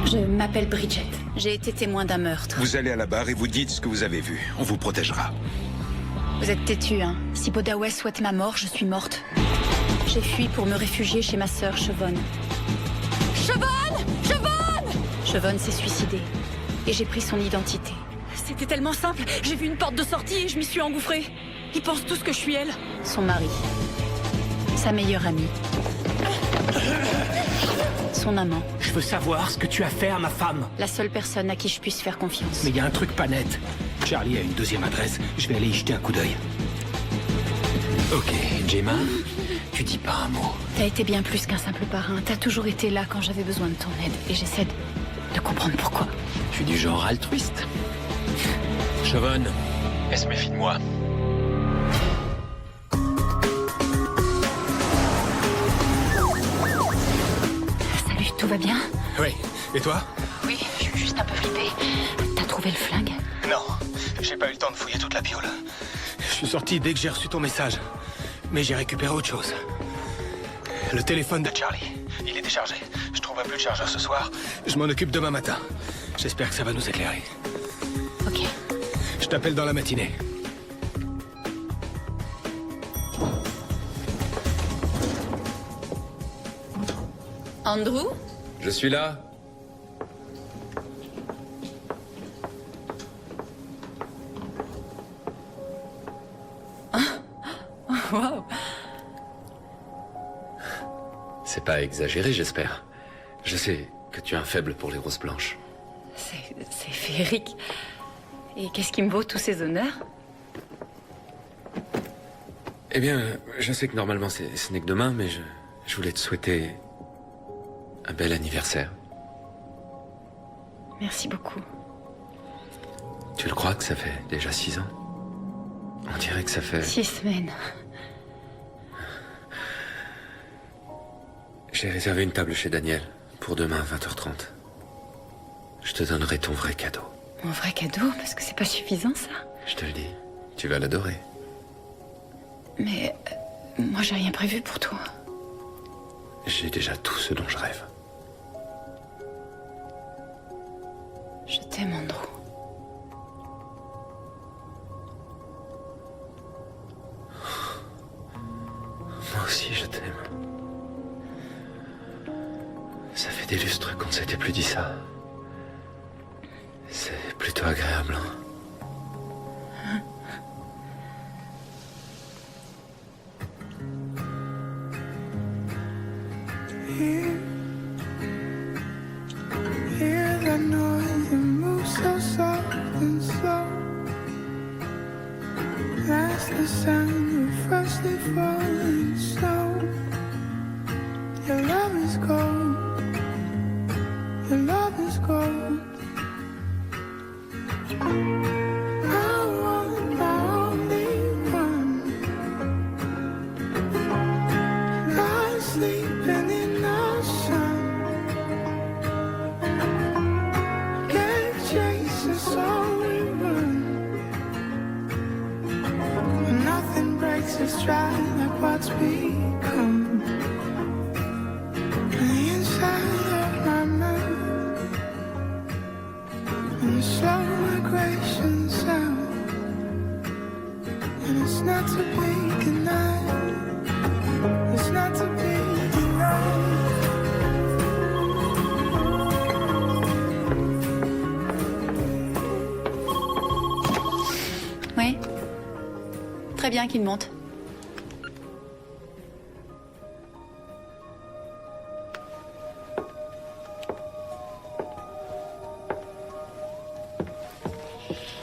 Je m'appelle Bridget. J'ai été témoin d'un meurtre. Vous allez à la barre et vous dites ce que vous avez vu. On vous protégera. Vous êtes têtu, hein. Si Bodaway souhaite ma mort, je suis morte. J'ai fui pour me réfugier chez ma sœur, Siobhan. Siobhan s'est suicidée. Et j'ai pris son identité. C'était tellement simple. J'ai vu une porte de sortie et je m'y suis engouffrée. Ils pensent tous que je suis elle. Son mari. Sa meilleure amie. Son amant. Je veux savoir ce que tu as fait à ma femme. La seule personne à qui je puisse faire confiance. Mais il y a un truc pas net. Charlie a une deuxième adresse. Je vais aller y jeter un coup d'œil. Ok, Gemma, tu dis pas un mot. T'as été bien plus qu'un simple parrain. T'as toujours été là quand j'avais besoin de ton aide. Et j'essaie de comprendre pourquoi. Je suis du genre altruiste. Siobhan, elle se méfie de moi. Salut, tout va bien? Oui, et toi? Oui, je suis juste un peu flippée. T'as trouvé le flingue? Non, j'ai pas eu le temps de fouiller toute la piole. Je suis sorti dès que j'ai reçu ton message. Mais j'ai récupéré autre chose. Le téléphone de Charlie. Il est déchargé. Je trouverai plus de chargeur ce soir. Je m'en occupe demain matin. J'espère que ça va nous éclairer. Ok. Je t'appelle dans la matinée. Andrew? Je suis là. Wow. C'est pas exagéré, j'espère. Je sais que tu as un faible pour les roses blanches. C'est féerique. Et qu'est-ce qui me vaut tous ces honneurs? Eh bien, je sais que normalement ce n'est que demain, mais je voulais te souhaiter un bel anniversaire. Merci beaucoup. Tu le crois que ça fait déjà 6 ans? On dirait que ça fait... 6 semaines. J'ai réservé une table chez Daniel pour demain à 20h30. Je te donnerai ton vrai cadeau. Mon vrai cadeau, parce que c'est pas suffisant, ça. Je te le dis, tu vas l'adorer. Mais moi, j'ai rien prévu pour toi. J'ai déjà tout ce dont je rêve. Je t'aime, Andrew. Moi aussi, je t'aime. Ça fait des lustres qu'on ne s'était plus dit ça. C'est plutôt agréable, hein. Hear the noise that moves so soft and slow. That's the sound of freshly falling snow. Your love is gold. Your love is gold. I want my only one. Not sleeping in the sun. Can't chase us, so we run. Nothing breaks us dry like what's become. The inside of my mind, and the slow migration sound, and it's not to be denied. It's not to be denied. Oui. Très bien qu'il monte.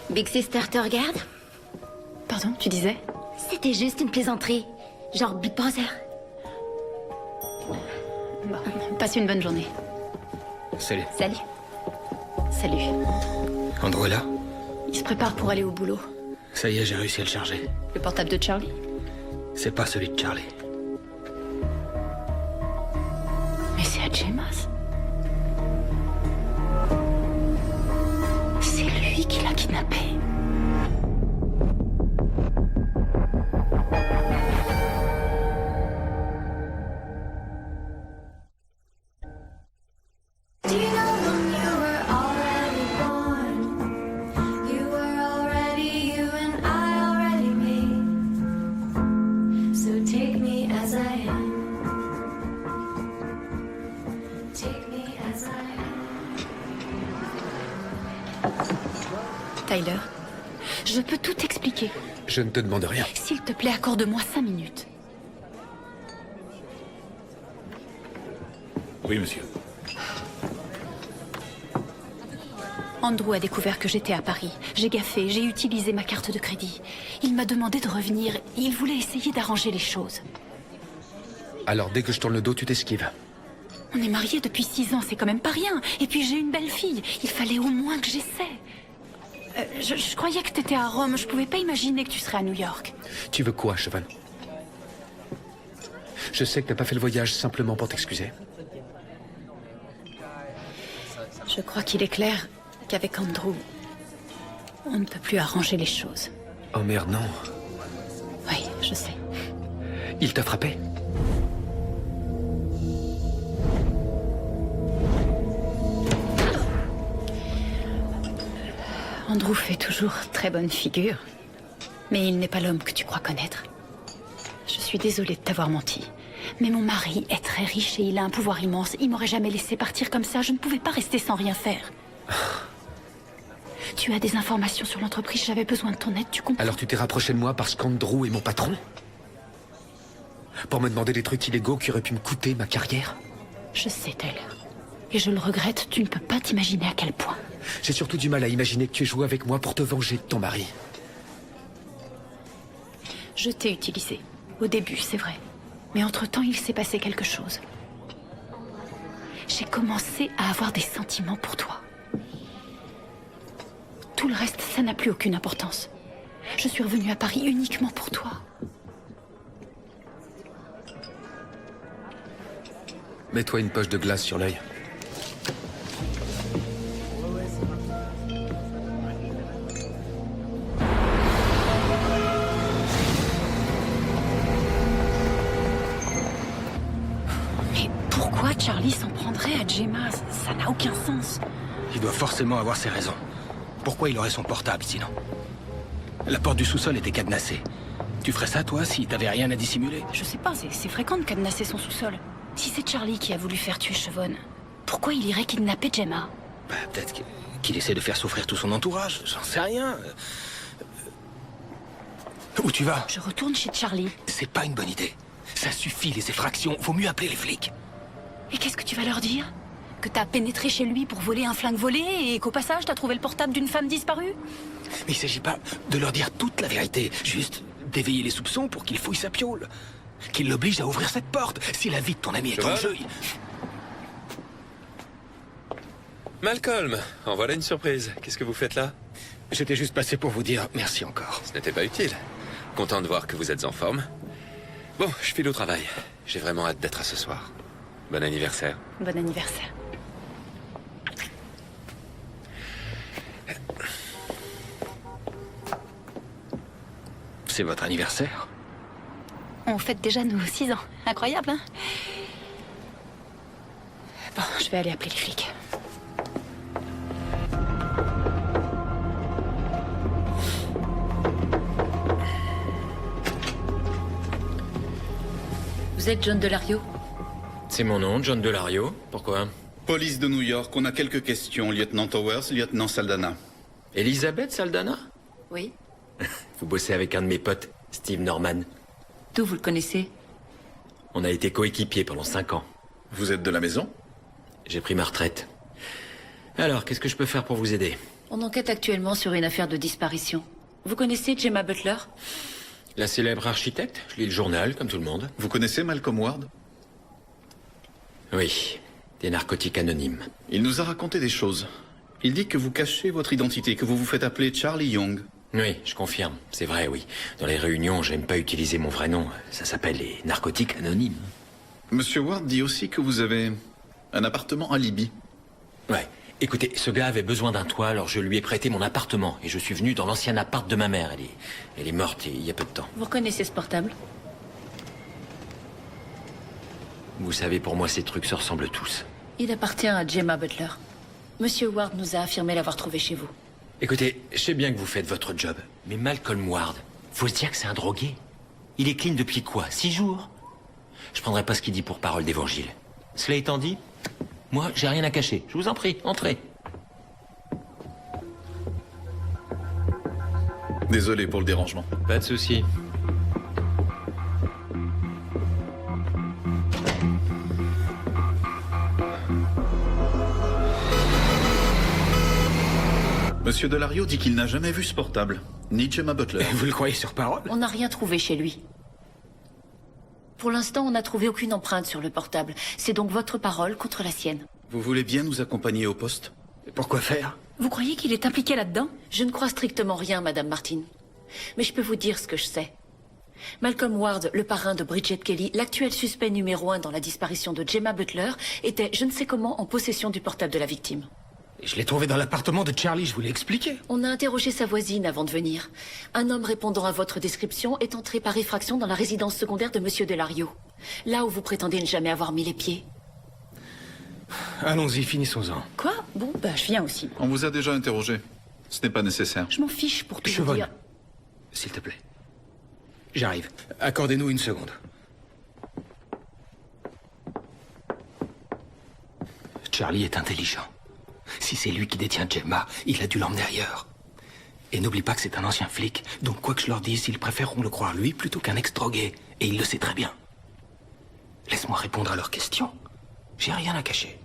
Big Sister te regarde? Pardon, tu disais? C'était juste une plaisanterie. Genre Big Brother. Bon, passe une bonne journée. Salut. Salut. Salut. Andrew est là? Il se prépare pour aller au boulot. Ça y est, j'ai réussi à le charger. Le portable de Charlie? C'est pas celui de Charlie. Mais c'est à Gemma's. C'est lui qui l'a kidnappé. Do you know when you're as I am. Take me as I am. Tyler, je peux tout expliquer. Je ne te demande rien. S'il te plaît, accorde-moi 5 minutes. Oui, monsieur. Andrew a découvert que j'étais à Paris. J'ai gaffé, j'ai utilisé ma carte de crédit. Il m'a demandé de revenir. Il voulait essayer d'arranger les choses. Alors dès que je tourne le dos, tu t'esquives. On est mariés depuis 6 ans, c'est quand même pas rien. Et puis j'ai une belle fille. Il fallait au moins que j'essaie. Je croyais que t'étais à Rome. Je pouvais pas imaginer que tu serais à New York. Tu veux quoi, Siobhan? Je sais que t'as pas fait le voyage simplement pour t'excuser. Je crois qu'il est clair qu'avec Andrew, on ne peut plus arranger les choses. Oh merde, non. Oui, je sais. Il t'a frappé? Andrew fait toujours très bonne figure. Mais il n'est pas l'homme que tu crois connaître. Je suis désolée de t'avoir menti. Mais mon mari est très riche et il a un pouvoir immense. Il m'aurait jamais laissé partir comme ça. Je ne pouvais pas rester sans rien faire. Tu as des informations sur l'entreprise. J'avais besoin de ton aide, tu comprends? Alors tu t'es rapproché de moi parce qu'Andrew est mon patron? Pour me demander des trucs illégaux qui auraient pu me coûter ma carrière? Je sais, Tyler. Et je le regrette. Tu ne peux pas t'imaginer à quel point. J'ai surtout du mal à imaginer que tu aies joué avec moi pour te venger de ton mari. Je t'ai utilisé. Au début, c'est vrai. Mais entre-temps, il s'est passé quelque chose. J'ai commencé à avoir des sentiments pour toi. Tout le reste, ça n'a plus aucune importance. Je suis revenue à Paris uniquement pour toi. Mets-toi une poche de glace sur l'œil. Mais pourquoi Charlie s'en prendrait à Gemma? Ça n'a aucun sens. Il doit forcément avoir ses raisons. Pourquoi il aurait son portable, sinon? La porte du sous-sol était cadenassée. Tu ferais ça, toi, si t'avais rien à dissimuler? Je sais pas, c'est fréquent de cadenasser son sous-sol. Si c'est Charlie qui a voulu faire tuer Siobhan, pourquoi il irait kidnapper Gemma? Bah, peut-être qu'il essaie de faire souffrir tout son entourage. J'en sais rien. Où tu vas? Je retourne chez Charlie. C'est pas une bonne idée. Ça suffit, les effractions. Faut mieux appeler les flics. Et qu'est-ce que tu vas leur dire? Que t'as pénétré chez lui pour voler un flingue volé et qu'au passage t'as trouvé le portable d'une femme disparue? Mais il s'agit pas de leur dire toute la vérité. Juste d'éveiller les soupçons pour qu'ils fouillent sa piole. Qu'ils l'obligent à ouvrir cette porte. Si la vie de ton ami est en jeu... Malcolm, en voilà une surprise. Qu'est-ce que vous faites là? J'étais juste passé pour vous dire merci encore. Ce n'était pas utile. Content de voir que vous êtes en forme. Bon, je file au travail. J'ai vraiment hâte d'être à ce soir. Bon anniversaire. Bon anniversaire. C'est votre anniversaire? On fête déjà nos 6 ans. Incroyable, hein? Bon, je vais aller appeler les flics. Vous êtes John Delario? C'est mon nom, John Delario. Pourquoi? Police de New York, on a quelques questions. Lieutenant Towers, lieutenant Saldana. Elisabeth Saldana? Oui. Vous bossez avec un de mes potes, Steve Norman. D'où vous le connaissez? On a été coéquipiers pendant 5 ans. Vous êtes de la maison? J'ai pris ma retraite. Alors, qu'est-ce que je peux faire pour vous aider? On enquête actuellement sur une affaire de disparition. Vous connaissez Gemma Butler? La célèbre architecte? Je lis le journal, comme tout le monde. Vous connaissez Malcolm Ward? Oui, des narcotiques anonymes. Il nous a raconté des choses. Il dit que vous cachez votre identité, que vous vous faites appeler Charlie Young. Oui, je confirme. C'est vrai, oui. Dans les réunions, j'aime pas utiliser mon vrai nom. Ça s'appelle les narcotiques anonymes. Monsieur Ward dit aussi que vous avez un appartement à Libye. Ouais. Écoutez, ce gars avait besoin d'un toit, alors je lui ai prêté mon appartement. Et je suis venu dans l'ancien appart de ma mère. Elle est morte il y a peu de temps. Vous reconnaissez ce portable? Vous savez, pour moi, ces trucs se ressemblent tous. Il appartient à Gemma Butler. Monsieur Ward nous a affirmé l'avoir trouvé chez vous. Écoutez, je sais bien que vous faites votre job, mais Malcolm Ward, faut se dire que c'est un drogué. Il est clean depuis quoi, 6 jours? Je prendrai pas ce qu'il dit pour parole d'évangile. Cela étant dit, moi, j'ai rien à cacher. Je vous en prie, entrez. Désolé pour le dérangement. Pas de souci. Monsieur Delario dit qu'il n'a jamais vu ce portable, ni Gemma Butler. Vous le croyez sur parole? On n'a rien trouvé chez lui. Pour l'instant, on n'a trouvé aucune empreinte sur le portable. C'est donc votre parole contre la sienne. Vous voulez bien nous accompagner au poste? Pourquoi faire? Vous croyez qu'il est impliqué là-dedans? Je ne crois strictement rien, Madame Martin. Mais je peux vous dire ce que je sais. Malcolm Ward, le parrain de Bridget Kelly, l'actuel suspect numéro 1 dans la disparition de Gemma Butler, était, je ne sais comment, en possession du portable de la victime. Je l'ai trouvé dans l'appartement de Charlie, je vous l'ai expliqué. On a interrogé sa voisine avant de venir. Un homme répondant à votre description est entré par effraction dans la résidence secondaire de Monsieur Delario. Là où vous prétendez ne jamais avoir mis les pieds. Allons-y, finissons-en. Quoi? Bon, bah je viens aussi. On vous a déjà interrogé. Ce n'est pas nécessaire. Je m'en fiche pour tout vous Chevonne, dire. s'il te plaît. J'arrive. Accordez-nous une seconde. Charlie est intelligent. Si c'est lui qui détient Gemma, il a dû l'emmener ailleurs. Et n'oublie pas que c'est un ancien flic, donc quoi que je leur dise, ils préféreront le croire lui plutôt qu'un ex-drogué. Et il le sait très bien. Laisse-moi répondre à leurs questions. J'ai rien à cacher.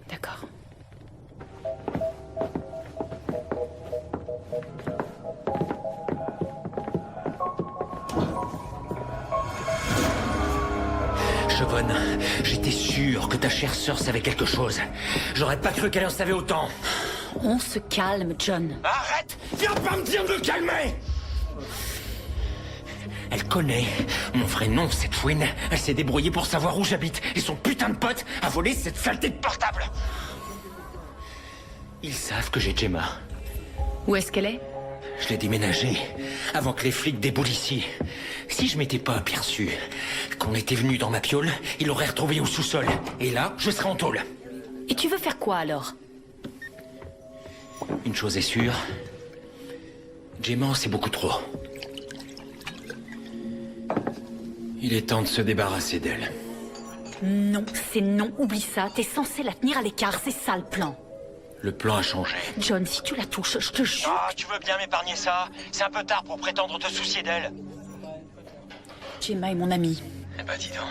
D'accord. Chevonne, j'étais sûr que ta chère sœur savait quelque chose. J'aurais pas cru qu'elle en savait autant. On se calme, John. Arrête! Viens pas me dire de calmer! Elle connaît mon vrai nom, cette fouine. Elle s'est débrouillée pour savoir où j'habite. Et son putain de pote a volé cette saleté de portable. Ils savent que j'ai Gemma. Où est-ce qu'elle est? Je l'ai déménagée avant que les flics déboulent ici. Si je m'étais pas aperçu qu'on était venu dans ma piole, ils l'auraient retrouvée au sous-sol. Et là, je serais en tôle. Et tu veux faire quoi alors? Une chose est sûre, Gemma en sait beaucoup trop. Il est temps de se débarrasser d'elle. Non, c'est non, oublie ça. T'es censé la tenir à l'écart, c'est ça le plan. Le plan a changé. John, si tu la touches, je te jure. Ah, tu veux bien m'épargner ça? C'est un peu tard pour prétendre te soucier d'elle. Gemma est mon amie. Eh ben dis donc,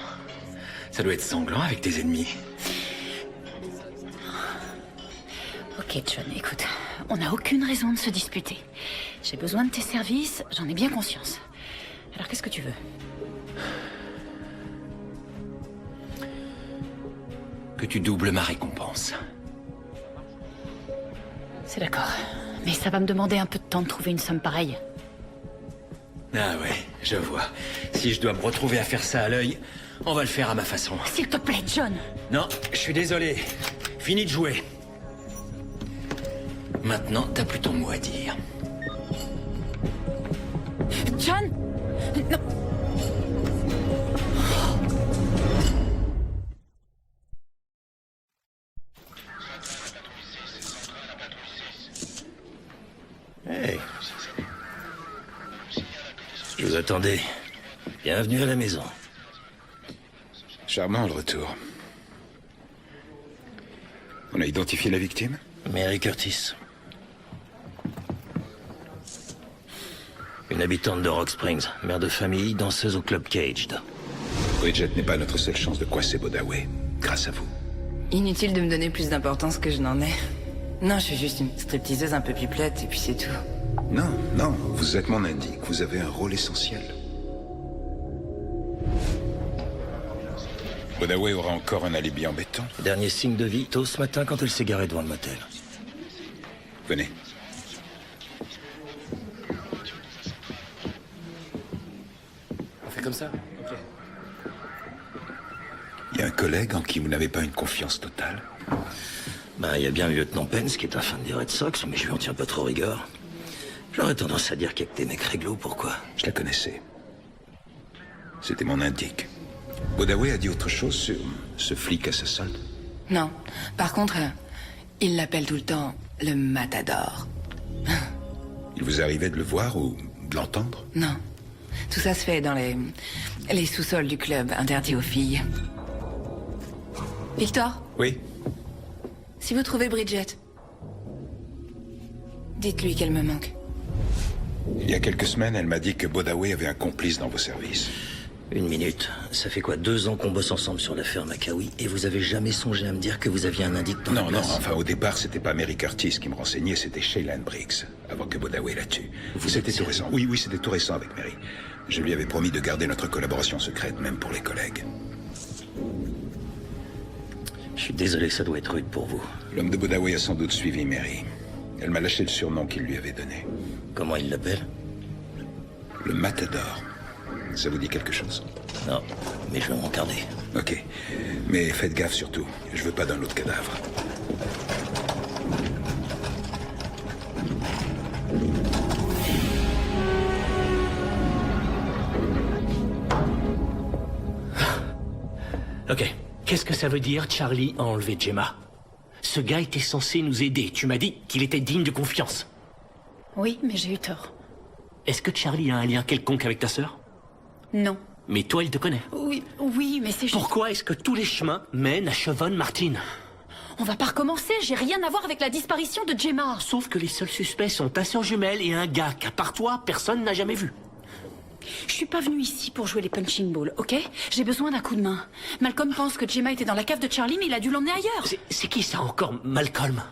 ça doit être sanglant avec tes ennemis. Ok, John, écoute, on n'a aucune raison de se disputer. J'ai besoin de tes services, j'en ai bien conscience. Alors qu'est-ce que tu veux? Que tu doubles ma récompense. C'est d'accord. Mais ça va me demander un peu de temps de trouver une somme pareille. Ah ouais, je vois. Si je dois me retrouver à faire ça à l'œil, on va le faire à ma façon. S'il te plaît, John! Non, je suis désolé. Fini de jouer. Maintenant, t'as plus ton mot à dire. John! Non! Hey. Je vous attendais. Bienvenue à la maison. Charmant le retour. On a identifié la victime? Mary Curtis. Une habitante de Rock Springs, mère de famille, danseuse au club Caged. Bridget n'est pas notre seule chance de coincer Bodaway. Grâce à vous. Inutile de me donner plus d'importance que je n'en ai. Non, je suis juste une stripteaseuse un peu pipelette et puis c'est tout. Non, non, vous êtes mon indique. Vous avez un rôle essentiel. Bodaway aura encore un alibi embêtant. Dernier signe de vie, tôt ce matin quand elle s'est garée devant le motel. Venez. On fait comme ça? Ok. Il y a un collègue en qui vous n'avez pas une confiance totale? Bah, il y a bien le lieutenant Pence qui est un fan des Red Sox, mais je lui en tiens pas trop rigueur. J'aurais tendance à dire qu'il y a que des mecs réglo, pourquoi? Je la connaissais. C'était mon indique. Bodaway a dit autre chose sur ce flic à sa solde? Non. Par contre, il l'appelle tout le temps le Matador. Il vous arrivait de le voir ou de l'entendre? Non. Tout ça se fait dans Les sous-sols du club, interdits aux filles. Victor, Oui. si vous trouvez Bridget, dites-lui qu'elle me manque. Il y a quelques semaines, elle m'a dit que Bodaway avait un complice dans vos services. Une minute. Ça fait quoi, 2 ans qu'on bosse ensemble sur l'affaire Macawi et vous avez jamais songé à me dire que vous aviez un indice dans la Non, place? enfin au départ, c'était pas Mary Curtis qui me renseignait, c'était Shaylan Briggs, avant que Bodaway la tue. C'était tout récent. Oui, c'était tout récent avec Mary. Je lui avais promis de garder notre collaboration secrète, même pour les collègues. Je suis désolé, ça doit être rude pour vous. L'homme de Bodaway a sans doute suivi Mary. Elle m'a lâché le surnom qu'il lui avait donné. Comment il l'appelle? Le Matador. Ça vous dit quelque chose? Non, mais je vais m'en garder. Ok. Mais faites gaffe surtout. Je veux pas d'un autre cadavre. Ok. Qu'est-ce que ça veut dire, Charlie a enlevé Gemma? Ce gars était censé nous aider. Tu m'as dit qu'il était digne de confiance. Oui, mais j'ai eu tort. Est-ce que Charlie a un lien quelconque avec ta sœur? Non. Mais toi, il te connaît. Oui, mais c'est juste... Pourquoi est-ce que tous les chemins mènent à Siobhan Martin? On va pas recommencer, j'ai rien à voir avec la disparition de Gemma. Sauf que les seuls suspects sont ta sœur jumelle et un gars qu'à part toi, personne n'a jamais vu. Je suis pas venue ici pour jouer les punching balls, ok? J'ai besoin d'un coup de main. Malcolm pense que Gemma était dans la cave de Charlie, mais il a dû l'emmener ailleurs. C'est qui ça encore, Malcolm?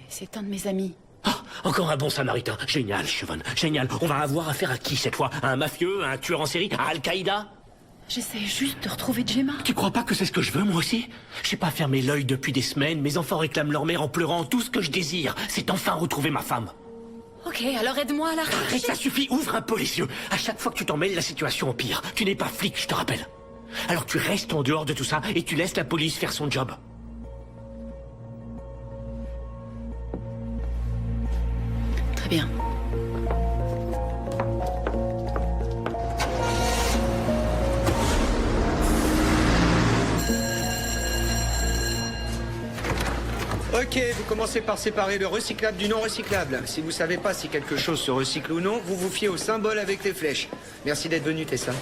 C'est un de mes amis. Ah, encore un bon samaritain. Génial, Siobhan, génial. On va avoir affaire à qui cette fois? À un mafieux, à un tueur en série, à Al-Qaïda? J'essaie juste de retrouver Gemma. Tu crois pas que c'est ce que je veux, moi aussi? J'ai pas fermé l'œil depuis des semaines. Mes enfants réclament leur mère en pleurant. Tout ce que je désire, c'est enfin retrouver ma femme. Ok, alors aide-moi à la Arrête, rechercher. ça suffit, ouvre un peu les yeux. À chaque fois que tu t'en mêles, la situation empire. Tu n'es pas flic, je te rappelle. Alors tu restes en dehors de tout ça et tu laisses la police faire son job. Très bien. Ok, vous commencez par séparer le recyclable du non recyclable. Si vous savez pas si quelque chose se recycle ou non, vous vous fiez au symbole avec les flèches. Merci d'être venu, Tessa.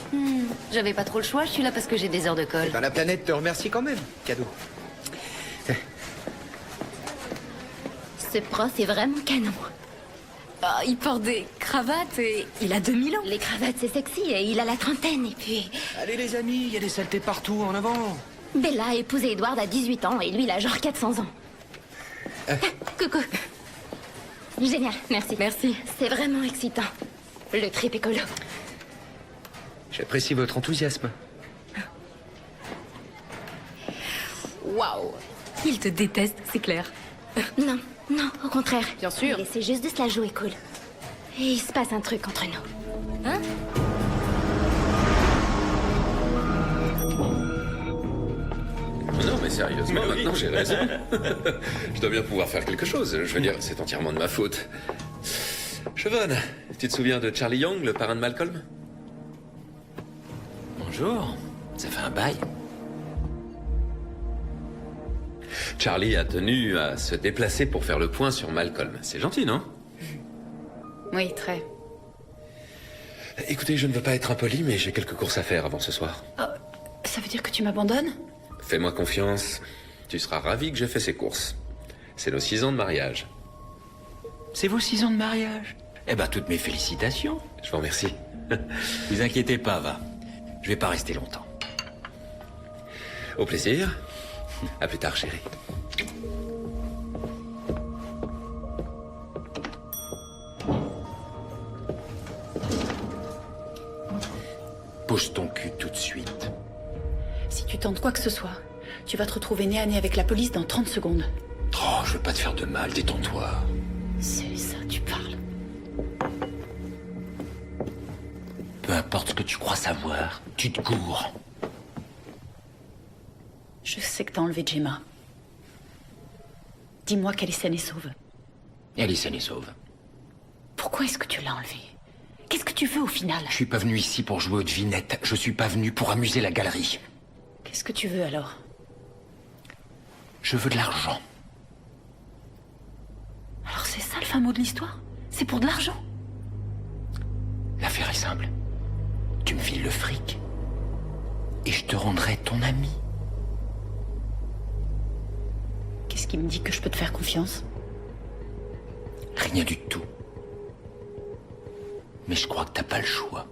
J'avais pas trop le choix, je suis là parce que j'ai des heures de colle. Eh ben, la planète te remercie quand même. Cadeau. Ce prof est vraiment canon. Ah, il porte des cravates et il a 2000 ans. Les cravates, c'est sexy et il a la trentaine et puis... Allez les amis, il y a des saletés partout, en avant. Bella a épousé Edward à 18 ans et lui, il a genre 400 ans. Coucou. Génial, merci. Merci. C'est vraiment excitant. Le trip écolo. J'apprécie votre enthousiasme. Waouh. Il te déteste, c'est clair. Non, non, au contraire. Bien sûr. Mais c'est juste de se la jouer cool. Et il se passe un truc entre nous. Hein? Non, mais sérieusement, maintenant j'ai raison. Je dois bien pouvoir faire quelque chose. Je veux dire, c'est entièrement de ma faute. Siobhan, tu te souviens de Charlie Young, le parrain de Malcolm? Bonjour, ça fait un bail. Charlie a tenu à se déplacer pour faire le point sur Malcolm. C'est gentil, non? Oui, très. Écoutez, je ne veux pas être impoli, mais j'ai quelques courses à faire avant ce soir. Ça veut dire que tu m'abandonnes? Fais-moi confiance. Tu seras ravi que j'ai fait ces courses. C'est nos 6 ans de mariage. C'est vos 6 ans de mariage? Eh ben, toutes mes félicitations. Je vous remercie. Vous inquiétez pas, va. Je vais pas rester longtemps. Au plaisir. À plus tard, chérie. Pose ton cul tout de suite. Si tu tentes quoi que ce soit, tu vas te retrouver nez à nez avec la police dans 30 secondes. Oh, je veux pas te faire de mal, détends-toi. C'est ça, tu parles. Peu importe ce que tu crois savoir, tu te gourres. Je sais que t'as enlevé Gemma. Dis-moi qu'elle est saine et sauve. Elle est saine et sauve. Pourquoi est-ce que tu l'as enlevée? Qu'est-ce que tu veux au final? Je suis pas venu ici pour jouer aux devinettes. Je suis pas venu pour amuser la galerie. Qu'est-ce que tu veux alors? Je veux de l'argent. Alors c'est ça le fin mot de l'histoire? C'est pour de l'argent? L'affaire est simple. Tu me files le fric. Et je te rendrai ton ami. Qu'est-ce qui me dit que je peux te faire confiance? Rien du tout. Mais je crois que t'as pas le choix.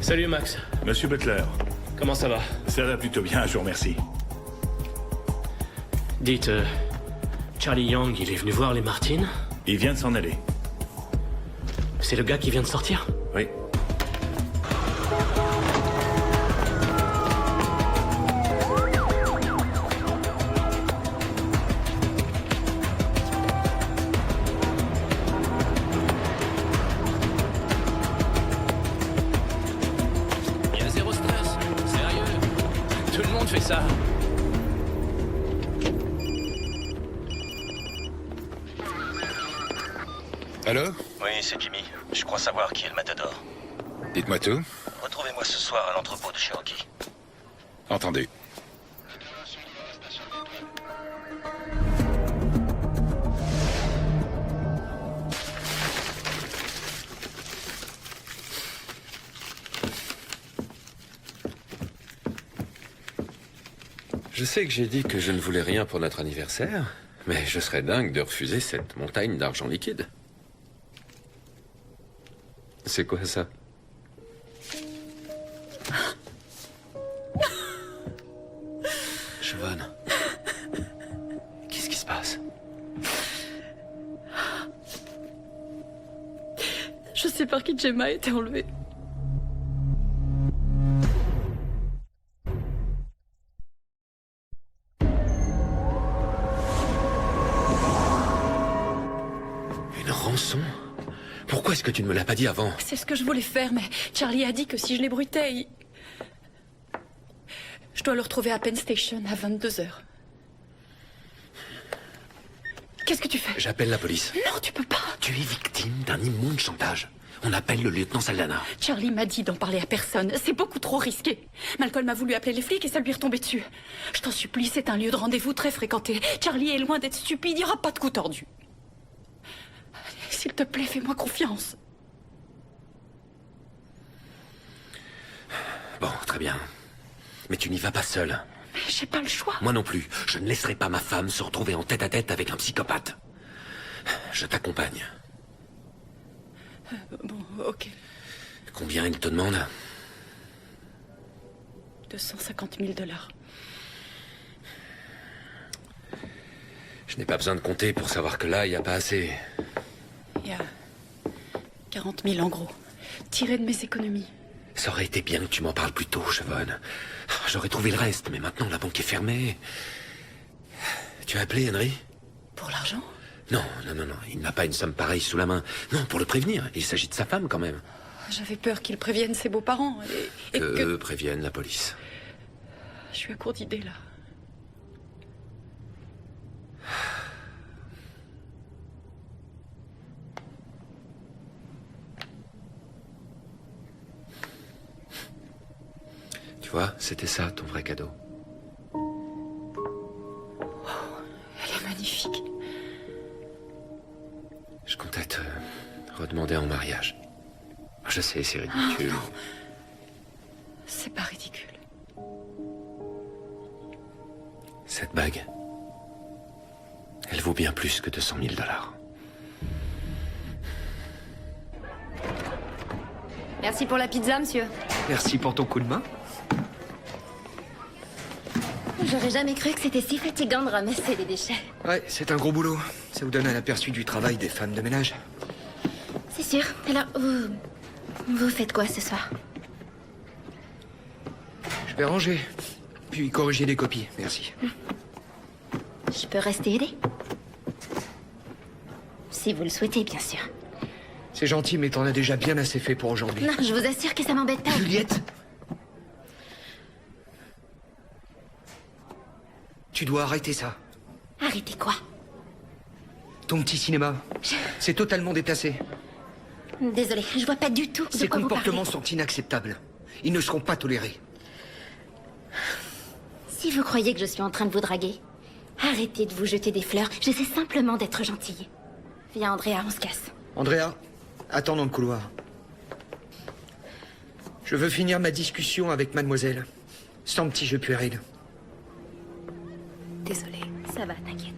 Salut Max. Monsieur Butler. Comment ça va? Ça va plutôt bien, je vous remercie. Dites, Charlie Young, il est venu voir les Martin? Il vient de s'en aller. C'est le gars qui vient de sortir? Oui. Il y a zéro stress, sérieux. Tout le monde fait ça. Allô? Oui, c'est Jimmy. Je crois savoir qui est le matador. Dites-moi tout. Retrouvez-moi ce soir à l'entrepôt de Cherokee. Entendu. Je sais que j'ai dit que je ne voulais rien pour notre anniversaire, mais je serais dingue de refuser cette montagne d'argent liquide. C'est quoi ça? Siobhan, qu'est-ce qui se passe? Je sais par qui Gemma a été enlevée. Une rançon? Pourquoi est-ce que tu ne me l'as pas dit avant? C'est ce que je voulais faire, mais Charlie a dit que si je l'ébruitais, je dois le retrouver à Penn Station à 22h. Qu'est-ce que tu fais? J'appelle la police. Non, tu peux pas. Tu es victime d'un immonde chantage. On appelle le lieutenant Saldana. Charlie m'a dit d'en parler à personne. C'est beaucoup trop risqué. Malcolm a voulu appeler les flics et ça lui est retombé dessus. Je t'en supplie, c'est un lieu de rendez-vous très fréquenté. Charlie est loin d'être stupide, il n'y aura pas de coup tordu. S'il te plaît, fais-moi confiance. Bon, très bien. Mais tu n'y vas pas seul. Mais j'ai pas le choix. Moi non plus. Je ne laisserai pas ma femme se retrouver en tête-à-tête avec un psychopathe. Je t'accompagne. Bon, ok. Combien il te demande? 250 000 $. Je n'ai pas besoin de compter pour savoir que là, il n'y a pas assez. Il y a 40 000 en gros. Tiré de mes économies. Ça aurait été bien que tu m'en parles plus tôt, Siobhan. J'aurais trouvé le reste, mais maintenant la banque est fermée. Tu as appelé Henry? Pour l'argent? Non, non, non, non. Il n'a pas une somme pareille sous la main. Non, pour le prévenir. Il s'agit de sa femme, quand même. J'avais peur qu'il prévienne ses beaux-parents. Et que prévienne la police. Je suis à court d'idées, là. Tu vois, c'était ça, ton vrai cadeau. Elle est magnifique. Je comptais te redemander en mariage. Je sais, c'est ridicule. Oh, c'est pas ridicule. Cette bague, elle vaut bien plus que 200 000 $. Merci pour la pizza, monsieur. Merci pour ton coup de main. J'aurais jamais cru que c'était si fatigant de ramasser les déchets. Ouais, c'est un gros boulot. Ça vous donne un aperçu du travail des femmes de ménage. C'est sûr. Alors, vous faites quoi ce soir? Je vais ranger, puis corriger les copies. Merci. Je peux rester aider? Si vous le souhaitez, bien sûr. C'est gentil, mais t'en as déjà bien assez fait pour aujourd'hui. Non, je vous assure que ça m'embête pas. Juliette? Tu dois arrêter ça. Arrêtez quoi? Ton petit cinéma. C'est totalement déplacé. Désolée, je vois pas du tout de Ces quoi vous comportements parlez. sont inacceptables. Ils ne seront pas tolérés. Si vous croyez que je suis en train de vous draguer, arrêtez de vous jeter des fleurs. J'essaie simplement d'être gentille. Viens, Andrea, on se casse. Andrea, attends dans le couloir. Je veux finir ma discussion avec mademoiselle. Sans petit jeu puéril. Désolée. Ça va, t'inquiète.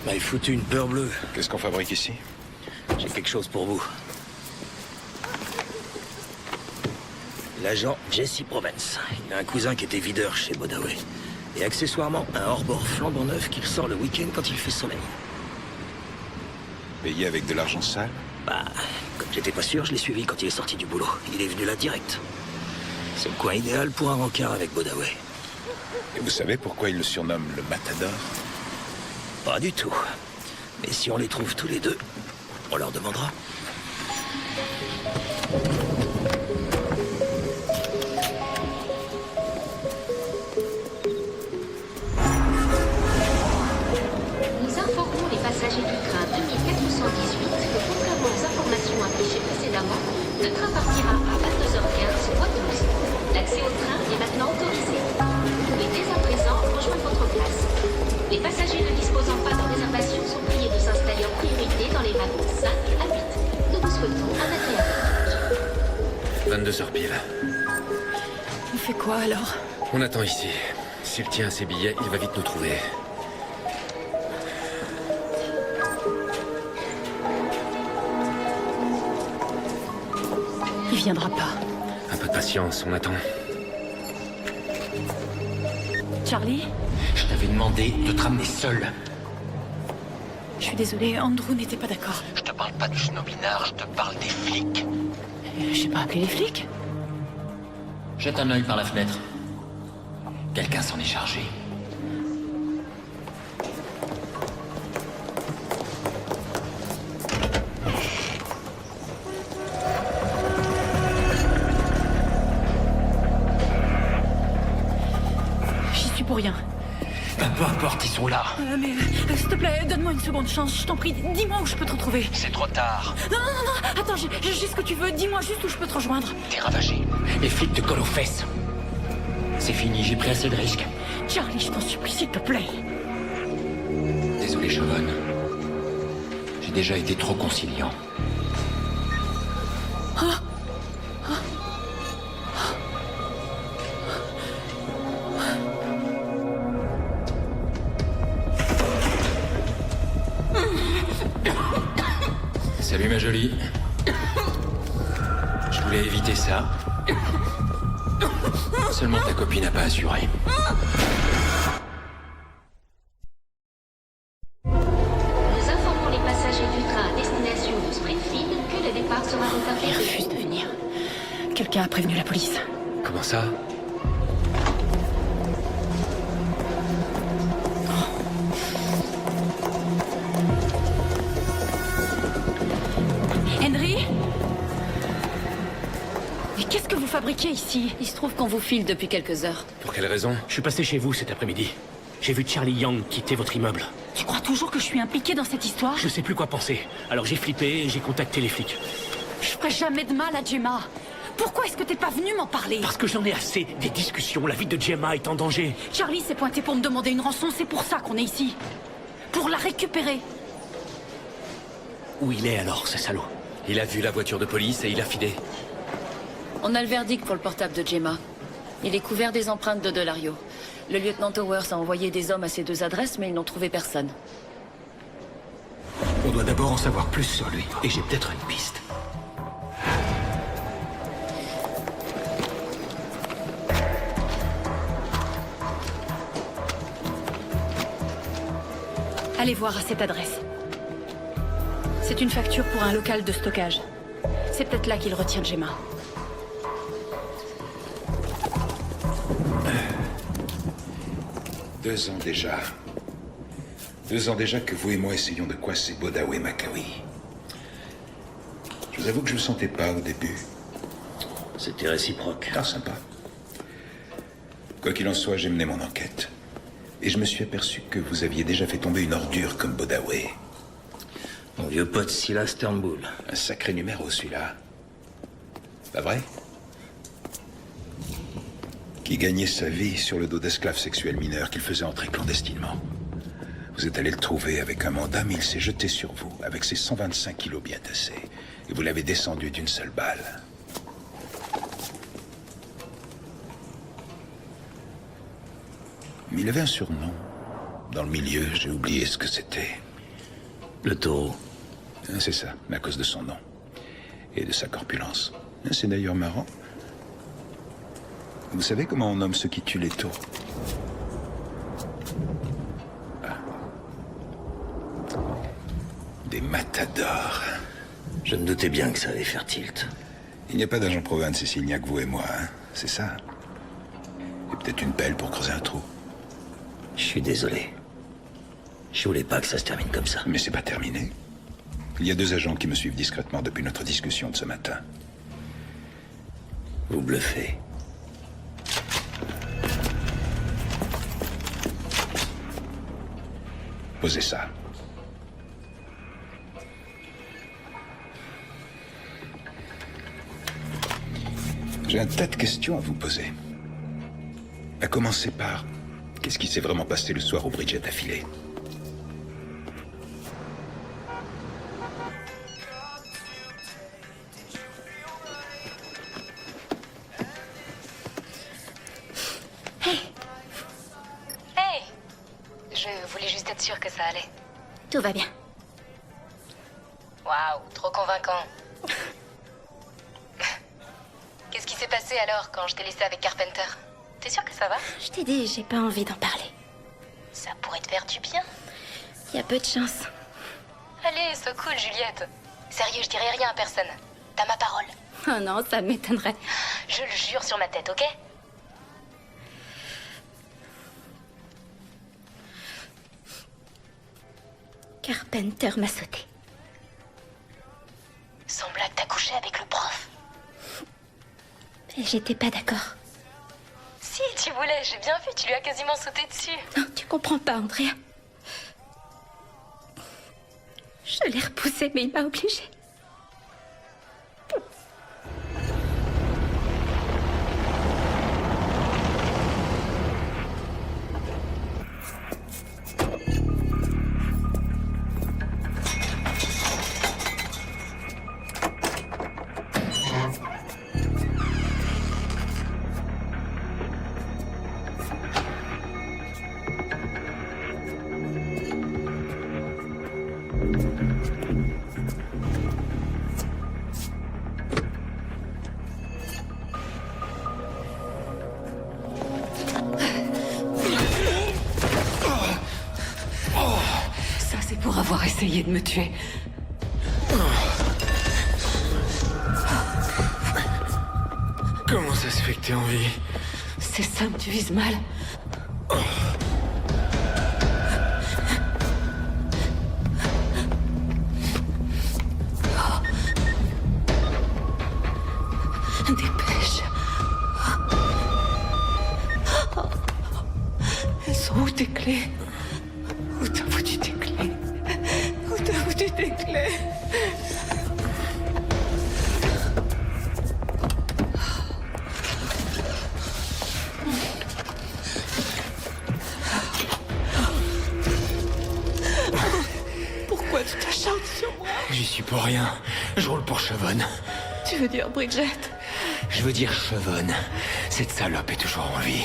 M'avez foutu une peur bleue. Qu'est-ce qu'on fabrique ici? J'ai quelque chose pour vous. L'agent Jesse Provence. Il a un cousin qui était videur chez Bodaway. Et accessoirement, un hors-bord flambant neuf qu'il sort le week-end quand il fait soleil. Payé avec de l'argent sale? Bah, comme j'étais pas sûr, je l'ai suivi quand il est sorti du boulot. Il est venu là direct. C'est le coin idéal pour un rencard avec Bodaway. Et vous savez pourquoi il le surnomme le Matador? Pas du tout. Mais si on les trouve tous les deux, on leur demandera. Nous informons les passagers du train 2418 que, contrairement aux informations affichées précédemment, le train partira à 22h15 voie 12. L'accès au train est maintenant autorisé. Vous pouvez dès à présent rejoindre votre place. Les passagers ne disposant pas de réservation sont priés de s'installer en priorité dans les wagons 5 à 8. Nous vous souhaitons un agréable voyage. 22h pile. On fait quoi alors? On attend ici. S'il tient à ses billets, il va vite nous trouver. Il viendra pas. Un peu de patience, on attend. Charlie? Je t'avais demandé de te ramener seul. Je suis désolée, Andrew n'était pas d'accord. Je te parle pas du snobinard, je te parle des flics. J'ai pas appelé les flics. Jette un œil par la fenêtre. Quelqu'un s'en est chargé. J'y suis pour rien. Ben, peu importe, ils sont là. Mais s'il te plaît, donne-moi une seconde chance, je t'en prie. Dis-moi où je peux te retrouver. C'est trop tard. Non, non, non, attends, j'ai ce que tu veux. Dis-moi juste où je peux te rejoindre. T'es ravagé. Les flics te collent aux fesses. C'est fini, j'ai pris assez de risques. Charlie, je t'en supplie, s'il te plaît. Désolé, Chevonne. J'ai déjà été trop conciliant. Salut, ma jolie. Je voulais éviter ça. Seulement ta copine n'a pas assuré. Nous informons les passagers du train à destination de Springfield que le départ sera retardé. Il refuse de venir. Quelqu'un a prévenu la police. Comment ça? Henry? Mais qu'est-ce que vous fabriquez ici? Il se trouve qu'on vous file depuis quelques heures. Pour quelle raison? Je suis passé chez vous cet après-midi. J'ai vu Charlie Young quitter votre immeuble. Tu crois toujours que je suis impliquée dans cette histoire? Je sais plus quoi penser. Alors j'ai flippé et j'ai contacté les flics. Je ferai jamais de mal à Gemma. Pourquoi est-ce que t'es pas venu m'en parler? Parce que j'en ai assez des discussions. La vie de Gemma est en danger. Charlie s'est pointé pour me demander une rançon, c'est pour ça qu'on est ici. Pour la récupérer. Où il est alors, ce salaud? Il a vu la voiture de police et il a filé. On a le verdict pour le portable de Gemma. Il est couvert des empreintes de Delario. Le lieutenant Towers a envoyé des hommes à ces deux adresses, mais ils n'ont trouvé personne. On doit d'abord en savoir plus sur lui. Et j'ai peut-être une piste. Allez voir à cette adresse. C'est une facture pour un local de stockage. C'est peut-être là qu'il retient Gemma. Deux ans déjà. 2 ans déjà que vous et moi essayons de coincer Bodaway Macawi. Je vous avoue que je ne le sentais pas au début. C'était réciproque. Ah, sympa. Quoi qu'il en soit, j'ai mené mon enquête. Et je me suis aperçu que vous aviez déjà fait tomber une ordure comme Bodaway. Mon vieux pote Silas Turnbull. Un sacré numéro, celui-là. Pas vrai? Qui gagnait sa vie sur le dos d'esclaves sexuels mineurs qu'il faisait entrer clandestinement. Vous êtes allé le trouver avec un mandat, mais il s'est jeté sur vous, avec ses 125 kilos bien tassés. Et vous l'avez descendu d'une seule balle. Mais il avait un surnom. Dans le milieu, j'ai oublié ce que c'était. Le taureau. C'est ça, à cause de son nom. Et de sa corpulence. C'est d'ailleurs marrant. Vous savez comment on nomme ceux qui tuent les taureaux? Des matadors. Je me doutais bien que ça allait faire tilt. Il n'y a pas d'agent Provence ici, il n'y a que vous et moi, hein. C'est ça. Et peut-être une pelle pour creuser un trou. Je suis désolé. Je voulais pas que ça se termine comme ça. Mais c'est pas terminé. Il y a 2 agents qui me suivent discrètement depuis notre discussion de ce matin. Vous bluffez. Posez ça. J'ai un tas de questions à vous poser. À commencer par... Qu'est-ce qui s'est vraiment passé le soir où Bridget a filé? Hey! Je voulais juste être sûre que ça allait. Tout va bien. Waouh, trop convaincant. Qu'est-ce qui s'est passé alors quand je t'ai laissé avec Carpenter? T'es sûr que ça va? Je t'ai dit, j'ai pas envie d'en parler. Ça pourrait te faire du bien. Il y a peu de chance. Allez, sois cool, Juliette. Sérieux, je dirai rien à personne. T'as ma parole. Oh non, ça m'étonnerait. Je le jure sur ma tête, ok? Carpenter m'a sauté. Sans blague, t'as couché avec le prof. Et j'étais pas d'accord. Si, tu voulais, j'ai bien vu, tu lui as quasiment sauté dessus. Non, tu comprends pas, Andrea. Je l'ai repoussé, mais il m'a obligée. Ça, c'est pour avoir essayé de me tuer. Comment ça se fait que t'es en vie? C'est simple, tu vises mal. Dépêche. Elles sont où tes clés? Où t'as foutu tes clés? Où t'as foutu tes clés? Pourquoi tu t'acharnes sur moi? J'y suis pour rien. Je roule pour Chevonne. Tu veux dire Bridget? Je veux dire Chevonne. Cette salope est toujours en vie.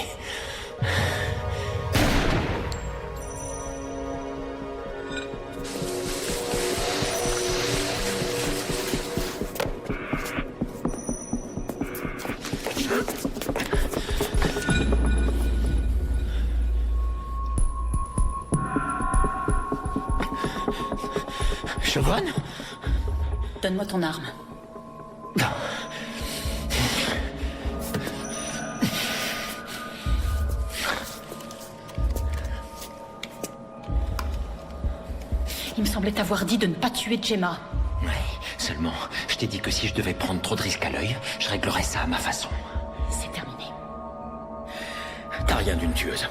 Chevonne? Donne-moi ton arme. Il me semblait t'avoir dit de ne pas tuer Gemma. Ouais, seulement seulement. Je t'ai dit que si je devais prendre trop de risques à l'œil, je réglerais ça à ma façon. C'est terminé. T'as rien d'une tueuse.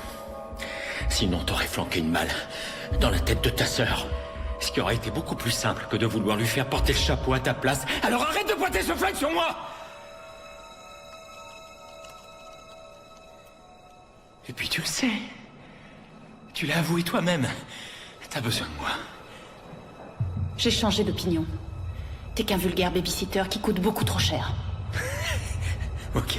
Sinon, t'aurais flanqué une balle dans la tête de ta sœur. Ce qui aurait été beaucoup plus simple que de vouloir lui faire porter le chapeau à ta place. Alors arrête de pointer ce flingue sur moi! Et puis tu le sais. Tu l'as avoué toi-même. T'as besoin de moi. J'ai changé d'opinion. T'es qu'un vulgaire babysitter qui coûte beaucoup trop cher. Ok.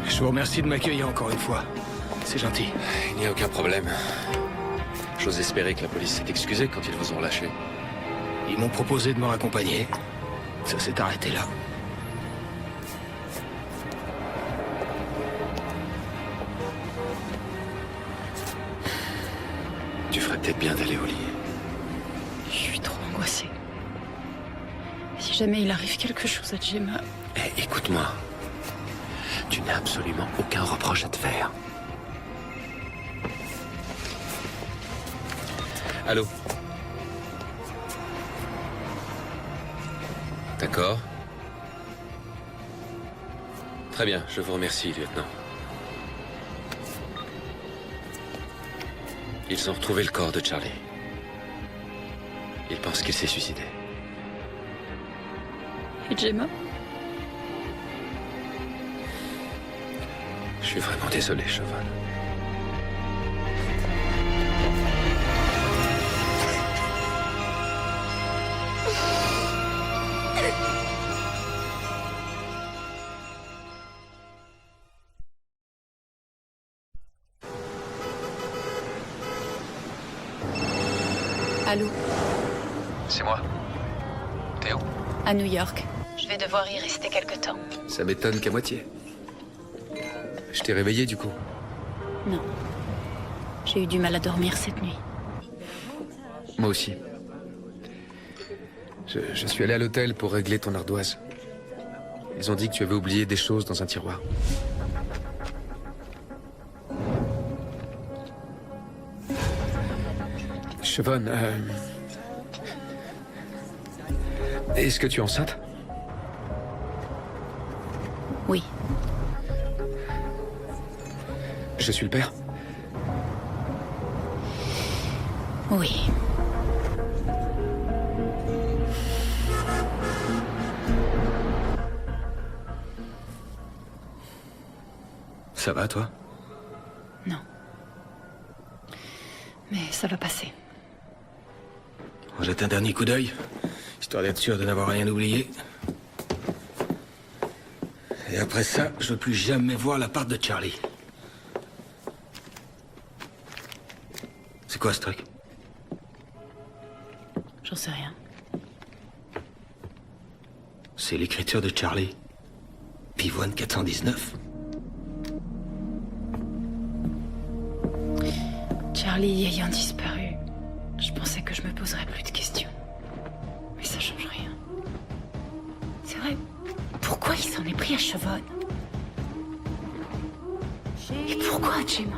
Je vous remercie de m'accueillir encore une fois. C'est gentil. Il n'y a aucun problème. J'ose espérer que la police s'est excusée quand ils vous ont lâché. Ils m'ont proposé de me raccompagner. Ça s'est arrêté là. Tu ferais peut-être bien d'aller au lit. Je suis trop angoissée. Si jamais il arrive quelque chose à Gemma... Eh, écoute-moi. Tu n'as absolument aucun reproche à te faire. Allô? D'accord. Très bien, je vous remercie, lieutenant. Ils ont retrouvé le corps de Charlie. Ils pensent qu'il s'est suicidé. Et Gemma? Je suis vraiment désolé, Chevon. Allô? C'est moi. T'es où? À New York. Je vais devoir y rester quelque temps. Ça m'étonne qu'à moitié. Je t'ai réveillé du coup. Non. J'ai eu du mal à dormir cette nuit. Moi aussi. Je suis allé à l'hôtel pour régler ton ardoise. Ils ont dit que tu avais oublié des choses dans un tiroir. Chevon, est-ce que tu es enceinte? Oui. Je suis le père? Oui. Ça va, toi? Non. Mais ça va passer. On jette un dernier coup d'œil, histoire d'être sûr de n'avoir rien oublié. Et après ça, je veux plus jamais voir l'appart de Charlie. C'est quoi ce truc? J'en sais rien. C'est l'écriture de Charlie. Pivoine 419. Charlie ayant disparu, je pensais que je me poserais plus de questions. Mais ça change rien. C'est vrai, pourquoi il s'en est pris à Chevon? Et pourquoi à Gemma?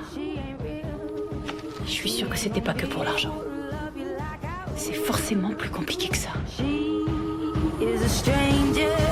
Je suis sûre que c'était pas que pour l'argent. C'est forcément plus compliqué que ça. Is a stranger